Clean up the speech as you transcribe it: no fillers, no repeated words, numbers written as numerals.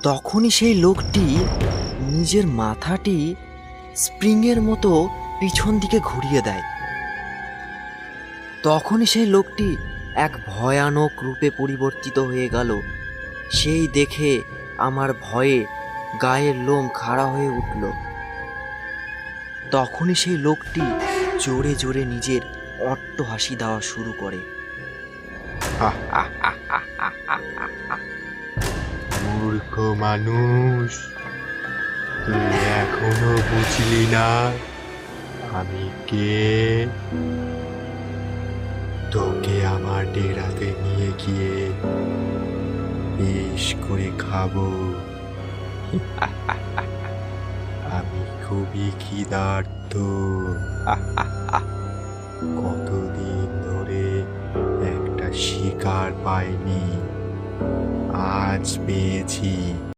তখনই সেই লোকটি নিজের মাথাটি স্প্রিংয়ের মতো পিছন দিকে ঘুরিয়ে দেয়। তখনই সেই লোকটি এক ভয়ানক রূপে পরিবর্তিত হয়ে গেল। সেই দেখে আমার ভয়ে গায়ের লোম খাড়া হয়ে উঠল। তখনই সেই লোকটি জোরে জোরে নিজের অট্ট হাসি দেওয়া শুরু করে। মূর্খ মানুষ, তুই এখনো বুঝলি না আমি কে? তোকে আমার ডেরাতে নিয়ে গিয়ে বেশ করে খাবো। আমি খুবই ক্ষুধার্ত। কতদিন ধরে একটা শিকার পাইনি, আজ পেয়েছি।